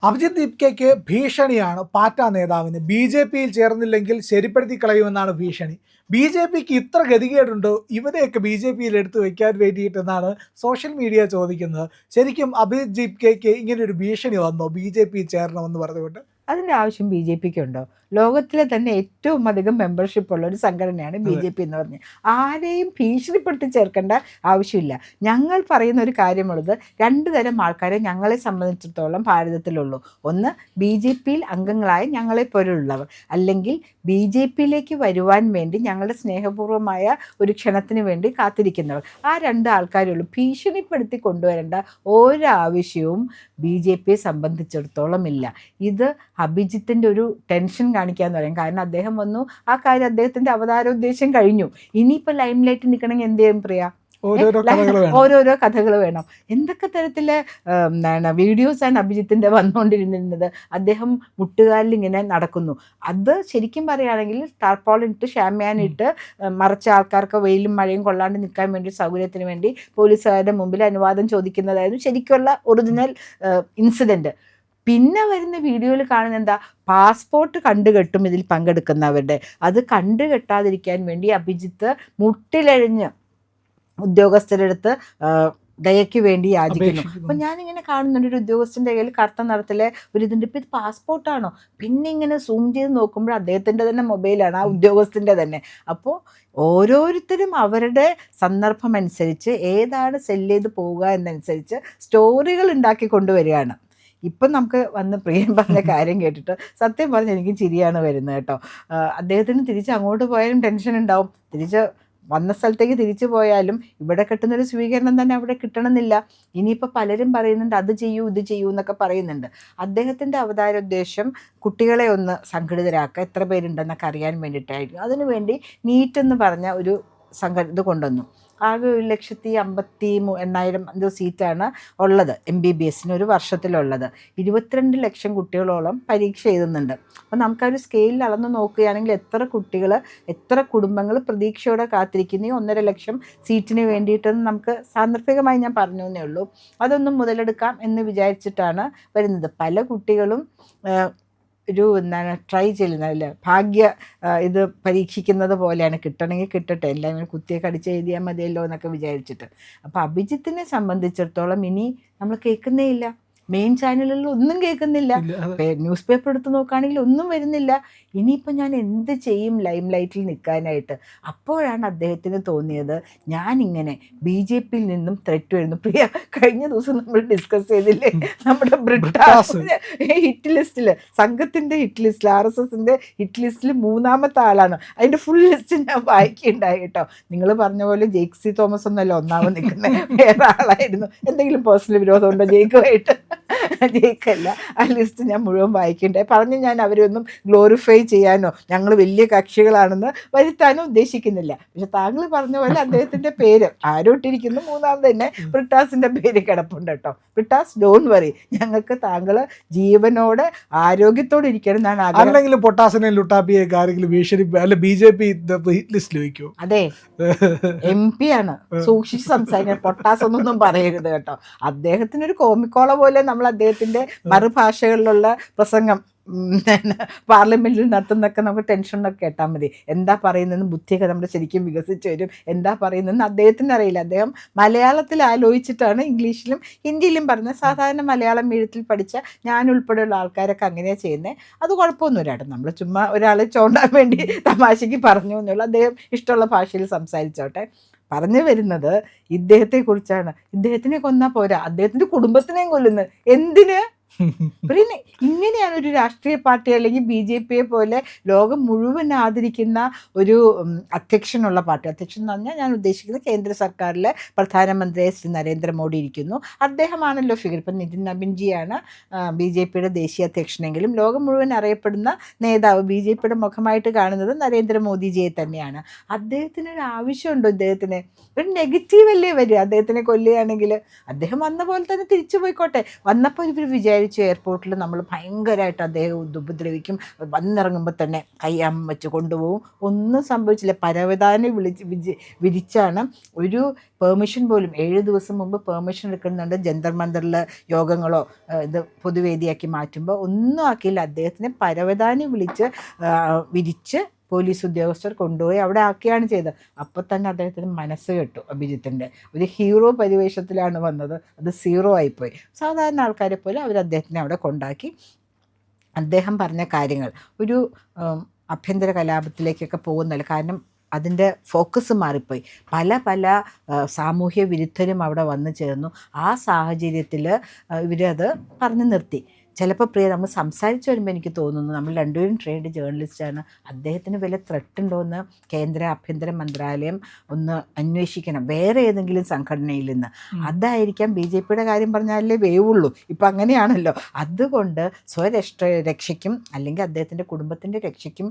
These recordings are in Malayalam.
അഭിജിത്ത് ദീപ്കയ്ക്ക് ഭീഷണിയാണ് പാർട്ടി നേതാവിന്. ബി ജെ പിയിൽ ചേർന്നില്ലെങ്കിൽ ശരിപ്പെടുത്തി കളയുമെന്നാണ് ഭീഷണി. ബി ജെ പിക്ക് ഇത്ര ഗതികേടുണ്ടോ ഇവരെയൊക്കെ ബി ജെ പിയിൽ എടുത്തു വെക്കാൻ വേണ്ടിയിട്ടെന്നാണ് സോഷ്യൽ മീഡിയ ചോദിക്കുന്നത്. ശരിക്കും അഭിജിത്ത് ദീപ്കയ്ക്ക് ഇങ്ങനെ ഒരു ഭീഷണി വന്നോ ബി ജെ പിയിൽ ചേരണമെന്ന് പറഞ്ഞുകൊണ്ട്? അതിൻ്റെ ആവശ്യം ബി ജെ പിക്ക് ഉണ്ടോ? ലോകത്തിലെ തന്നെ ഏറ്റവും അധികം മെമ്പർഷിപ്പ് ഉള്ള ഒരു സംഘടനയാണ് ബി ജെ പി എന്ന് പറഞ്ഞ് ആരെയും ഭീഷണിപ്പെടുത്തി ചേർക്കേണ്ട ആവശ്യമില്ല. ഞങ്ങൾ പറയുന്ന ഒരു കാര്യമുള്ളത്, രണ്ട് തരം ആൾക്കാരെ ഞങ്ങളെ സംബന്ധിച്ചിടത്തോളം ഭാരതത്തിലുള്ളൂ. ഒന്ന് ബി ജെ പിയിൽ അംഗങ്ങളായ ഞങ്ങളെപ്പോലുള്ളവർ, അല്ലെങ്കിൽ ബി ജെ പിയിലേക്ക് വരുവാൻ വേണ്ടി ഞങ്ങളുടെ സ്നേഹപൂർവ്വമായ ഒരു ക്ഷണത്തിന് വേണ്ടി കാത്തിരിക്കുന്നവർ. ആ രണ്ട് ആൾക്കാരുള്ളൂ. ഭീഷണിപ്പെടുത്തി കൊണ്ടുവരേണ്ട ഒരാവശ്യവും ബി ജെ പിയെ സംബന്ധിച്ചിടത്തോളം ഇല്ല. ഇത് അഭിജിത്തിൻ്റെ ഒരു ടെൻഷൻ കാണിക്കാന്ന് പറയും. കാരണം അദ്ദേഹം വന്നു, ആ കാര്യം അദ്ദേഹത്തിൻ്റെ അവതാരോദ്ദേശം കഴിഞ്ഞു. ഇനിയിപ്പോൾ ലൈം ലൈറ്റ് നിൽക്കണമെങ്കിൽ എന്ത് ചെയ്യും പ്രിയ? ഓരോരോ കഥകൾ വേണം. എന്തൊക്കെ തരത്തിലെ വീഡിയോസാണ് അഭിജിത്തിൻ്റെ വന്നുകൊണ്ടിരുന്നത്. അദ്ദേഹം മുട്ടുകാലിൽ ഇങ്ങനെ നടക്കുന്നു. അത് ശരിക്കും പറയുകയാണെങ്കിൽ ടാർപോളിനിട്ട് ഷാമ്യാനിട്ട് മറച്ച ആൾക്കാർക്ക് വെയിലും മഴയും കൊള്ളാണ്ട് നിൽക്കാൻ വേണ്ടി സൗകര്യത്തിന് വേണ്ടി പോലീസുകാരുടെ മുമ്പിൽ അനുവാദം ചോദിക്കുന്നതായിരുന്നു ശരിക്കുള്ള ഒറിജിനൽ ഇൻസിഡൻറ്റ്. പിന്നെ വരുന്ന വീഡിയോയിൽ കാണുന്ന എന്താ, പാസ്പോർട്ട് കണ്ടുകെട്ടും ഇതിൽ പങ്കെടുക്കുന്നവരുടെ. അത് കണ്ടുകെട്ടാതിരിക്കാൻ വേണ്ടി അഭിജിത്ത് മുട്ടിലഴിഞ്ഞ് ഉദ്യോഗസ്ഥരെടുത്ത് ദയയ്ക്ക് വേണ്ടി യാചിക്കുന്നു. അപ്പം ഞാനിങ്ങനെ കാണുന്നുണ്ട്, ഒരു ഉദ്യോഗസ്ഥൻ്റെ കയ്യിൽ കറുത്ത നിറത്തിലെ ഒരു ഇതുണ്ട്. ഇപ്പം ഇത് പാസ്പോർട്ടാണോ? പിന്നെ ഇങ്ങനെ സൂം ചെയ്ത് നോക്കുമ്പോൾ അദ്ദേഹത്തിൻ്റെ തന്നെ മൊബൈലാണ്, ആ ഉദ്യോഗസ്ഥൻ്റെ തന്നെ. അപ്പോൾ ഓരോരുത്തരും അവരുടെ സന്ദർഭം അനുസരിച്ച് ഏതാണ് സെല്ല് ചെയ്ത് പോവുക എന്നനുസരിച്ച് സ്റ്റോറികൾ ഉണ്ടാക്കി കൊണ്ടുവരികയാണ്. ഇപ്പം നമുക്ക് വന്ന് പ്രിയം പറഞ്ഞ കാര്യം കേട്ടിട്ട് സത്യം പറഞ്ഞ് എനിക്കും ചിരിയാണ് വരുന്നത് കേട്ടോ. അദ്ദേഹത്തിന് തിരിച്ച് അങ്ങോട്ട് പോയാലും ടെൻഷൻ ഉണ്ടാവും, തിരിച്ച് വന്ന സ്ഥലത്തേക്ക് തിരിച്ചു പോയാലും ഇവിടെ കിട്ടുന്നൊരു സ്വീകരണം തന്നെ അവിടെ കിട്ടണമെന്നില്ല. ഇനിയിപ്പോൾ പലരും പറയുന്നുണ്ട് അത് ചെയ്യൂ ഇത് ചെയ്യൂ എന്നൊക്കെ പറയുന്നുണ്ട്. അദ്ദേഹത്തിൻ്റെ അവതാരോദ്ദേശം കുട്ടികളെ ഒന്ന് സംഘടിതരാക്കുക, എത്ര പേരുണ്ടെന്നൊക്കെ അറിയാൻ വേണ്ടിയിട്ടായിരിക്കും. അതിനുവേണ്ടി നീറ്റ് എന്ന് പറഞ്ഞ ഒരു ഇത് കൊണ്ടുവന്നു. ആകെ 1,58,000 സീറ്റാണ് ഉള്ളത് MBBS ഒരു വർഷത്തിലുള്ളത്. 22 ലക്ഷം കുട്ടികളോളം പരീക്ഷ എഴുതുന്നുണ്ട്. അപ്പോൾ നമുക്കൊരു സ്കെയിലിൽ അളന്ന് നോക്കുകയാണെങ്കിൽ എത്ര കുട്ടികൾ, എത്ര കുടുംബങ്ങൾ പ്രതീക്ഷയോടെ കാത്തിരിക്കുന്ന 1.5 ലക്ഷം സീറ്റിന് വേണ്ടിയിട്ടെന്ന് നമുക്ക് സാന്ദർഭികമായി ഞാൻ പറഞ്ഞു എന്നേ ഉള്ളൂ. അതൊന്നും മുതലെടുക്കാം എന്ന് വിചാരിച്ചിട്ടാണ് വരുന്നത്. പല കുട്ടികളും ഒരു ട്രൈ ചെയ്യുന്നതല്ല, ഭാഗ്യ ഇത് പരീക്ഷിക്കുന്നത് പോലെയാണ്. കിട്ടണമെങ്കിൽ കിട്ടട്ടെ, എല്ലാം കുത്തിയൊക്കെ അടിച്ച് എഴുതിയാൽ മതിയല്ലോ എന്നൊക്കെ വിചാരിച്ചിട്ട്. അപ്പോൾ അഭിജിത്തിനെ സംബന്ധിച്ചിടത്തോളം ഇനി നമ്മൾ കേൾക്കുന്നേ ഇല്ല. മെയിൻ ചാനലുകളിൽ ഒന്നും കേൾക്കുന്നില്ല. ന്യൂസ് പേപ്പർ എടുത്ത് നോക്കുകയാണെങ്കിൽ ഒന്നും വരുന്നില്ല. ഇനിയിപ്പോൾ ഞാൻ എന്ത് ചെയ്യും ലൈം ലൈറ്റിൽ നിൽക്കാനായിട്ട്? അപ്പോഴാണ് അദ്ദേഹത്തിന് തോന്നിയത്, ഞാനിങ്ങനെ ബി ജെ പിയിൽ നിന്നും ത്രെറ്റ് വരുന്നു. പ്രിയ, കഴിഞ്ഞ ദിവസം നമ്മൾ ഡിസ്കസ് ചെയ്തില്ലേ നമ്മുടെ ബ്രിട്ടാസിന്റെ ഹിറ്റ് ലിസ്റ്റിൽ, സംഘത്തിൻ്റെ ഹിറ്റ് ലിസ്റ്റിൽ, RSSന്റെ ഹിറ്റ് ലിസ്റ്റിൽ 3ാമത്തെ ആളാണ്. അതിൻ്റെ ഫുൾ ലിസ്റ്റ് ഞാൻ വായിക്കുകയുണ്ടായി കേട്ടോ. നിങ്ങൾ പറഞ്ഞ പോലെ ജെയ്ക്സി തോമസ് ഒന്നല്ല ഒന്നാമത് നിൽക്കുന്നത്, വേറെ ആളായിരുന്നു. എന്തെങ്കിലും പേഴ്സണൽ വിരോധമുണ്ടോ ജെയ്ക്കുമായിട്ട്? ജയിക്കല്ല. ആ ലിസ്റ്റ് ഞാൻ മുഴുവൻ വായിക്കണ്ടേ. പറഞ്ഞ് ഞാൻ അവരൊന്നും ഗ്ലോറിഫൈ ചെയ്യാനോ ഞങ്ങൾ വലിയ കക്ഷികളാണെന്ന് വരുത്താനോ ഉദ്ദേശിക്കുന്നില്ല. പക്ഷെ താങ്കൾ പറഞ്ഞ പോലെ അദ്ദേഹത്തിൻ്റെ പേര് ആരോട്ടിരിക്കുന്നു, 3ാമത് തന്നെ ബ്രിട്ടാസിൻ്റെ പേര് കിടപ്പുണ്ട് കേട്ടോ. ബ്രിട്ടാസ്, ഡോൺ വറി, ഞങ്ങൾക്ക് താങ്കൾ ജീവനോടെ ആരോഗ്യത്തോടെ ഇരിക്കണം എന്നാണ് ആഗ്രഹം. അല്ലെങ്കിലും പൊട്ടാസിനെ ലുട്ടാപ്പിയൊക്കെ ആരെങ്കിലും BJP ലിസ്റ്റിൽ വയ്ക്കുമോ? അതെ, MP ആണ്, സൂക്ഷിച്ച് സംസാരിക്കാൻ. പൊട്ടാസ് ഒന്നും പറയരുത് കേട്ടോ. അദ്ദേഹത്തിനൊരു കോമിക്കോള പോലെ നമ്മൾ അദ്ദേഹത്തിൻ്റെ മറുഭാഷകളിലുള്ള പ്രസംഗം പാർലമെൻറ്റിൽ നടത്തുന്നതൊക്കെ നമുക്ക് ടെൻഷനൊക്കെ കേട്ടാൽ മതി. എന്താ പറയുന്നതെന്ന് ബുദ്ധിയൊക്കെ നമ്മുടെ ശരിക്കും വികസിച്ച് വരും. എന്താ പറയുന്നതെന്ന് അദ്ദേഹത്തിന് അറിയില്ല. അദ്ദേഹം മലയാളത്തിൽ ആലോചിച്ചിട്ടാണ് ഇംഗ്ലീഷിലും ഹിന്ദിയിലും പറഞ്ഞത്. സാധാരണ മലയാളം എഴുത്തിൽ പഠിച്ച ഞാൻ ഉൾപ്പെടെയുള്ള ആൾക്കാരൊക്കെ അങ്ങനെയാണ് ചെയ്യുന്നത്. അത് കുഴപ്പമൊന്നുമില്ല കേട്ടോ. നമ്മൾ ചുമ്മാ ഒരാളെ ചോണ്ടാൻ വേണ്ടി തമാശയ്ക്ക് പറഞ്ഞു എന്നുള്ള, അദ്ദേഹം ഇഷ്ടമുള്ള ഭാഷയിൽ സംസാരിച്ചോട്ടെ. പറഞ്ഞു വരുന്നത് ഇദ്ദേഹത്തെക്കുറിച്ചാണ്. ഇദ്ദേഹത്തിനെ കൊന്നാൽ പോരാ, അദ്ദേഹത്തിൻ്റെ കുടുംബത്തിനെയും കൊല്ലുന്നത് എന്തിന്? പിന്നെ ഇങ്ങനെയാണ് ഒരു രാഷ്ട്രീയ പാർട്ടി, അല്ലെങ്കിൽ BJP പോലെ ലോകം മുഴുവൻ ആദരിക്കുന്ന ഒരു അധ്യക്ഷനുള്ള പാർട്ടി. അധ്യക്ഷൻ എന്ന് പറഞ്ഞാൽ ഞാൻ ഉദ്ദേശിക്കുന്നത് കേന്ദ്ര സർക്കാരിലെ പ്രധാനമന്ത്രിയായ ശ്രീ നരേന്ദ്രമോദി ഇരിക്കുന്നു. അദ്ദേഹമാണല്ലോ ഫിഗർ. ഇപ്പം നിതിൻ നബിൻജിയാണ് BJPയുടെ ദേശീയ അധ്യക്ഷനെങ്കിലും ലോകം മുഴുവൻ അറിയപ്പെടുന്ന നേതാവ്, BJPയുടെ മുഖമായിട്ട് കാണുന്നത് നരേന്ദ്രമോദിജിയെ തന്നെയാണ്. അദ്ദേഹത്തിനൊരു ആവശ്യമുണ്ടോ? ഇദ്ദേഹത്തിന് ഒരു നെഗറ്റീവ് അല്ലേ വരിക അദ്ദേഹത്തിനെ കൊല്ലുകയാണെങ്കിൽ? അദ്ദേഹം വന്ന പോലെ തന്നെ തിരിച്ചു പോയിക്കോട്ടെ. വന്നപ്പോൾ ഇവർ വിചാരിച്ചു എയർപോർട്ടിൽ നമ്മൾ ഭയങ്കരമായിട്ട് ഭയങ്കരമായിട്ട് അദ്ദേഹം ഉപദ്രവിക്കും, വന്നിറങ്ങുമ്പോൾ തന്നെ കയ്യാൻ വെച്ച് കൊണ്ടുപോകും. ഒന്നും സംഭവിച്ചില്ല. പരവതാനി വിരിച്ചാണ്. ഒരു പെർമിഷൻ പോലും 7 ദിവസം മുമ്പ് പെർമിഷൻ എടുക്കുന്നുണ്ട് ജന്തർ മന്ദറിൽ യോഗങ്ങളോ ഇത് പൊതുവേദിയാക്കി മാറ്റുമ്പോൾ ഒന്നും ആക്കിയില്ല. അദ്ദേഹത്തിനെ പരവതാനി വിരിച്ച് പോലീസ് ഉദ്യോഗസ്ഥർ കൊണ്ടുപോയി അവിടെ ആക്കിയാണ് ചെയ്തത്. അപ്പോൾ തന്നെ അദ്ദേഹത്തിന് മനസ്സ് കെട്ടു. അഭിജിത്തിൻ്റെ ഒരു ഹീറോ പരിവേഷത്തിലാണ് വന്നത്, അത് 0 ആയിപ്പോയി. സാധാരണ ആൾക്കാരെ പോലെ അവർ അദ്ദേഹത്തിനെ അവിടെ കൊണ്ടാക്കി. അദ്ദേഹം പറഞ്ഞ കാര്യങ്ങൾ ഒരു ആഭ്യന്തര കലാപത്തിലേക്കൊക്കെ പോകുന്നില്ല. കാരണം അതിൻ്റെ ഫോക്കസ് മാറിപ്പോയി. പല സാമൂഹ്യ വിരുദ്ധരും അവിടെ വന്നു ചേർന്നു. ആ സാഹചര്യത്തിൽ ഇവരത് പറഞ്ഞു നിർത്തി. ചിലപ്പോൾ പ്രിയ നമ്മൾ സംസാരിച്ച് വരുമ്പോൾ എനിക്ക് തോന്നുന്നു നമ്മൾ രണ്ടുപേരും ട്രെയിൻഡ് ജേർണലിസ്റ്റാണ്, അദ്ദേഹത്തിന് വല്ല ത്രെട്ട് ഉണ്ടോ എന്ന് കേന്ദ്ര ആഭ്യന്തര മന്ത്രാലയം ഒന്ന് അന്വേഷിക്കണം, വേറെ ഏതെങ്കിലും സംഘടനയിൽ നിന്ന്. അതായിരിക്കാം BJPയുടെ കാര്യം പറഞ്ഞാലേ വേവുള്ളൂ. ഇപ്പം അങ്ങനെയാണല്ലോ. അതുകൊണ്ട് രക്ഷയ്ക്കും അല്ലെങ്കിൽ അദ്ദേഹത്തിൻ്റെ കുടുംബത്തിൻ്റെ രക്ഷയ്ക്കും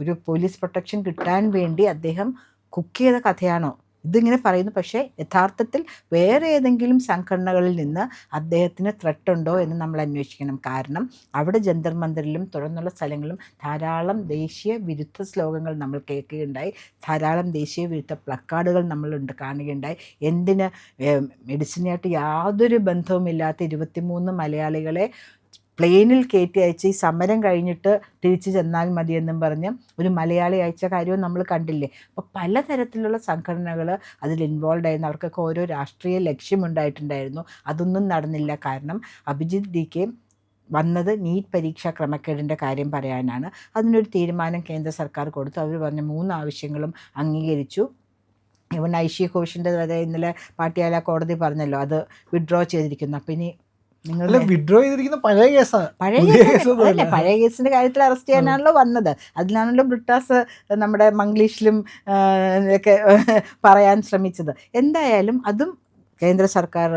ഒരു പോലീസ് പ്രൊട്ടക്ഷൻ കിട്ടാൻ വേണ്ടി അദ്ദേഹം കുക്ക് ചെയ്ത കഥയാണോ ഇതിങ്ങനെ പറയുന്നു. പക്ഷേ യഥാർത്ഥത്തിൽ വേറെ ഏതെങ്കിലും സംഘടനകളിൽ നിന്ന് അദ്ദേഹത്തിന് ത്രെട്ടുണ്ടോ എന്ന് നമ്മൾ അന്വേഷിക്കണം. കാരണം അവിടെ ജന്തർ മന്ദിറിലും തുടർന്നുള്ള സ്ഥലങ്ങളിലും ധാരാളം ദേശീയ വിരുദ്ധ ശ്ലോകങ്ങൾ നമ്മൾ കേൾക്കുകയുണ്ടായി, ധാരാളം ദേശീയ വിരുദ്ധ പ്ലക്കാർഡുകൾ നമ്മളുണ്ട് കാണുകയുണ്ടായി. എന്തിന് മെഡിസിനായിട്ട് യാതൊരു ബന്ധവുമില്ലാത്ത 23 മലയാളികളെ പ്ലെയിനിൽ കയറ്റി അയച്ച് ഈ സമരം കഴിഞ്ഞിട്ട് തിരിച്ചു ചെന്നാൽ മതിയെന്നും പറഞ്ഞ് ഒരു മലയാളി അയച്ച കാര്യവും നമ്മൾ കണ്ടില്ലേ. അപ്പോൾ പലതരത്തിലുള്ള സംഘടനകൾ അതിൽ ഇൻവോൾവ് ആയിരുന്നു. അവർക്കൊക്കെ ഓരോ രാഷ്ട്രീയ ലക്ഷ്യമുണ്ടായിട്ടുണ്ടായിരുന്നു. അതൊന്നും നടന്നില്ല. കാരണം അഭിജിത്ത് DK വന്നത് നീറ്റ് പരീക്ഷാ ക്രമക്കേടിൻ്റെ കാര്യം പറയാനാണ്. അതിനൊരു തീരുമാനം കേന്ദ്ര സർക്കാർ കൊടുത്തു. അവർ പറഞ്ഞ 3 ആവശ്യങ്ങളും അംഗീകരിച്ചു. ഇവൻ ഐഷി ഘോഷിൻ്റെ വരെ ഇന്നലെ പാട്യാല കോടതി പറഞ്ഞല്ലോ അത് വിഡ്രോ ചെയ്തിരിക്കുന്നു. അപ്പം ഇനി നിങ്ങൾ വിഡ്രോ ചെയ്തിരിക്കുന്ന പഴയ കേസാണ്. പഴയ കേസിന്റെ കാര്യത്തിൽ അറസ്റ്റ് ചെയ്യാനാണല്ലോ വന്നത്. അതിലാണല്ലോ ബ്രിട്ടാസ് നമ്മുടെ മംഗ്ലീഷിലും ഒക്കെ പറയാൻ ശ്രമിച്ചത്. എന്തായാലും അതും കേന്ദ്ര സർക്കാർ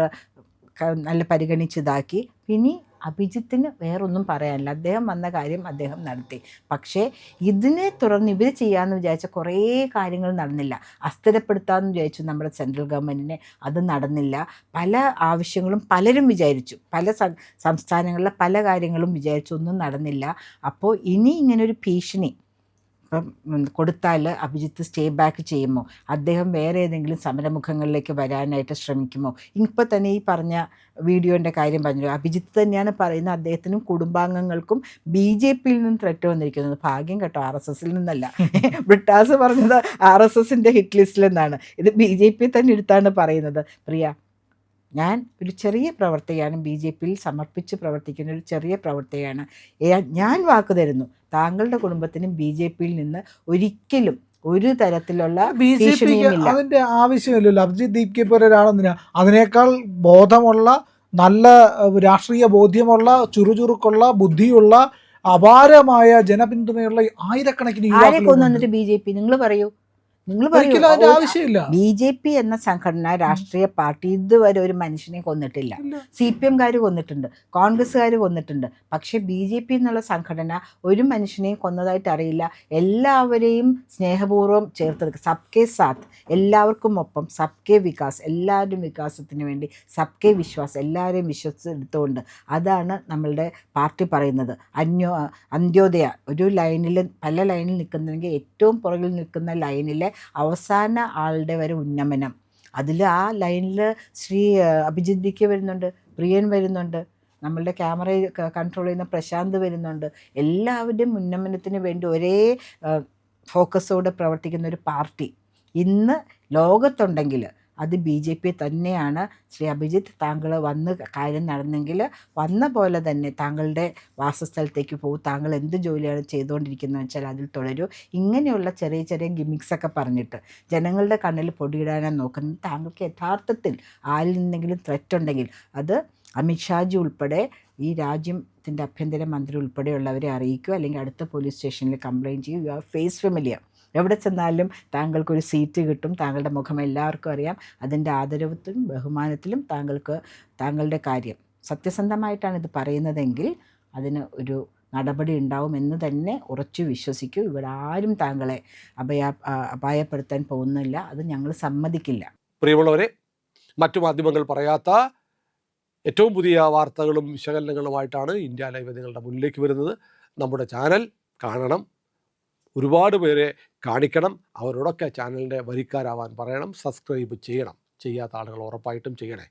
നല്ല പരിഗണിച്ചതാക്കി. ഇനി അഭിജിത്തിന് വേറൊന്നും പറയാനില്ല. അദ്ദേഹം വന്ന കാര്യം അദ്ദേഹം നടത്തി. പക്ഷേ ഇതിനെ തുടർന്ന് ഇവർ ചെയ്യാമെന്ന് വിചാരിച്ച കുറേ കാര്യങ്ങൾ നടന്നില്ല. അസ്ഥിരപ്പെടുത്താമെന്ന് വിചാരിച്ചു നമ്മുടെ സെൻട്രൽ ഗവൺമെൻറ്റിനെ, അത് നടന്നില്ല. പല ആവശ്യങ്ങളും പലരും വിചാരിച്ചു, പല സംസ്ഥാനങ്ങളിലെ പല കാര്യങ്ങളും വിചാരിച്ചു, ഒന്നും നടന്നില്ല. അപ്പോൾ ഇനി ഇങ്ങനൊരു ഭീഷണി ഇപ്പം കൊടുത്താൽ അഭിജിത്ത് സ്റ്റേ ബാക്ക് ചെയ്യുമോ, അദ്ദേഹം വേറെ ഏതെങ്കിലും സമരമുഖങ്ങളിലേക്ക് വരാനായിട്ട് ശ്രമിക്കുമോ? ഇപ്പോൾ തന്നെ ഈ പറഞ്ഞ വീഡിയോൻ്റെ കാര്യം പറഞ്ഞു, അഭിജിത്ത് തന്നെയാണ് പറയുന്നത് അദ്ദേഹത്തിനും കുടുംബാംഗങ്ങൾക്കും BJPയിൽ നിന്നും ത്രെറ്റ് വന്നിരിക്കുന്നത്. ഭാഗ്യം കേട്ടോ, RSSൽ നിന്നല്ല. ബ്രിട്ടാസ് പറഞ്ഞത് RSSൻ്റെ ഹിറ്റ് ലിസ്റ്റിൽ നിന്നാണ്. ഇത് BJP തന്നെ എടുത്താണ് പറയുന്നത്. പ്രിയ, ഞാൻ ഒരു ചെറിയ പ്രവർത്തകയാണ്, BJPയിൽ സമർപ്പിച്ച് പ്രവർത്തിക്കുന്ന ഒരു ചെറിയ പ്രവർത്തകയാണ്. ഞാൻ വാക്ക് തരുന്നു, താങ്കളുടെ കുടുംബത്തിനും BJPയിൽ നിന്ന് ഒരിക്കലും ഒരു തരത്തിലുള്ള ഭീഷണിയുമില്ല. അതിന്റെ ആവശ്യമില്ലല്ലോ. അഭിജിത്ത് DK പോലെ ഒരാളെന്തിനാ, അതിനേക്കാൾ ബോധമുള്ള, നല്ല രാഷ്ട്രീയ ബോധ്യമുള്ള, ചുറുചുറുക്കുള്ള, ബുദ്ധിയുള്ള, അപാരമായ ജനപിന്തുണയുള്ള ആയിരക്കണക്കിന് ആരെ കൊണ്ടുവന്നിട്ട് BJP നിങ്ങൾ പറയൂ. ആവശ്യമില്ല. BJP എന്ന സംഘടന, രാഷ്ട്രീയ പാർട്ടി ഇതുവരെ ഒരു മനുഷ്യനെ കൊന്നിട്ടില്ല. CPM-കാർ കൊന്നിട്ടുണ്ട്, കോൺഗ്രസ്സുകാർ കൊന്നിട്ടുണ്ട്. പക്ഷെ BJP എന്നുള്ള സംഘടന ഒരു മനുഷ്യനെയും കൊന്നതായിട്ട് അറിയില്ല. എല്ലാവരെയും സ്നേഹപൂർവ്വം ചേർത്ത് സബ്കെ സാത്ത്, എല്ലാവർക്കും ഒപ്പം, സബ്കെ വികാസ്, എല്ലാവരും വികാസത്തിന് വേണ്ടി, സബ്കെ വിശ്വാസ്, എല്ലാവരെയും വിശ്വസിച്ചെടുത്തുകൊണ്ട്, അതാണ് നമ്മളുടെ പാർട്ടി പറയുന്നത്. അന്ത്യോദയ ഒരു ലൈനിൽ, പല ലൈനിൽ നിൽക്കുന്നെങ്കിൽ ഏറ്റവും പുറകിൽ നിൽക്കുന്ന ലൈനിലെ അവസാന ആളുടെ വരെ ഉന്നമനം. അതിൽ ആ ലൈനിൽ ശ്രീ അഭിജിത്ത് DK വരുന്നുണ്ട്, പ്രിയൻ വരുന്നുണ്ട്, നമ്മളുടെ ക്യാമറ കൺട്രോൾ ചെയ്യുന്ന പ്രശാന്ത് വരുന്നുണ്ട്. എല്ലാവരുടെയും ഉന്നമനത്തിന് വേണ്ടി ഒരേ ഫോക്കസോടെ പ്രവർത്തിക്കുന്ന ഒരു പാർട്ടി ഇന്ന് ലോകത്തുണ്ടെങ്കിൽ അത് BJP തന്നെയാണ്. ശ്രീ അഭിജിത്ത്, താങ്കൾ വന്ന് കാര്യം നടന്നെങ്കിൽ വന്ന പോലെ തന്നെ താങ്കളുടെ വാസസ്ഥലത്തേക്ക് പോകും. താങ്കൾ എന്ത് ജോലിയാണ് ചെയ്തുകൊണ്ടിരിക്കുന്നത് വെച്ചാൽ അതിൽ തുടരൂ. ഇങ്ങനെയുള്ള ചെറിയ ചെറിയ ഗിമിക്സൊക്കെ പറഞ്ഞിട്ട് ജനങ്ങളുടെ കണ്ണിൽ പൊടിയിടാനാണ് നോക്കുന്നത്. താങ്കൾക്ക് യഥാർത്ഥത്തിൽ ആരിൽ നിന്നെങ്കിലും ത്രെറ്റ് ഉണ്ടെങ്കിൽ അത് അമിത്ഷാജി ഉൾപ്പെടെ ഈ രാജ്യത്തിൻ്റെ ആഭ്യന്തര മന്ത്രി ഉൾപ്പെടെയുള്ളവരെ അറിയിക്കുക, അല്ലെങ്കിൽ അടുത്ത പോലീസ് സ്റ്റേഷനിൽ കംപ്ലയിൻറ്റ് ചെയ്യും. You are face familiar. എവിടെ ചെന്നാലും താങ്കൾക്കൊരു സീറ്റ് കിട്ടും. താങ്കളുടെ മുഖം എല്ലാവർക്കും അറിയാം. അതിൻ്റെ ആദരവത്തിലും ബഹുമാനത്തിലും താങ്കളുടെ കാര്യം സത്യസന്ധമായിട്ടാണ് ഇത് പറയുന്നതെങ്കിൽ അതിന് ഒരു നടപടി ഉണ്ടാവുമെന്ന് തന്നെ ഉറച്ചു വിശ്വസിക്കൂ. ഇവിടെ ആരും താങ്കളെ അപായപ്പെടുത്താൻ പോകുന്നില്ല. അത് ഞങ്ങൾ സമ്മതിക്കില്ല. പ്രിയമുള്ളവരെ, മറ്റു മാധ്യമങ്ങൾ പറയാത്ത ഏറ്റവും പുതിയ വാർത്തകളും വിശകലനങ്ങളുമായിട്ടാണ് ഇന്ത്യ ലൈവ് നിങ്ങളുടെ മുന്നിലേക്ക് വരുന്നത്. നമ്മുടെ ചാനൽ കാണണം, ഒരുപാട് പേരെ കാണിക്കണം, അവരോടൊക്കെ ചാനലിൻ്റെ വരിക്കാരാവാൻ പറയണം, സബ്സ്ക്രൈബ് ചെയ്യണം. ചെയ്യാത്ത ആളുകൾ ഉറപ്പായിട്ടും ചെയ്യണേ.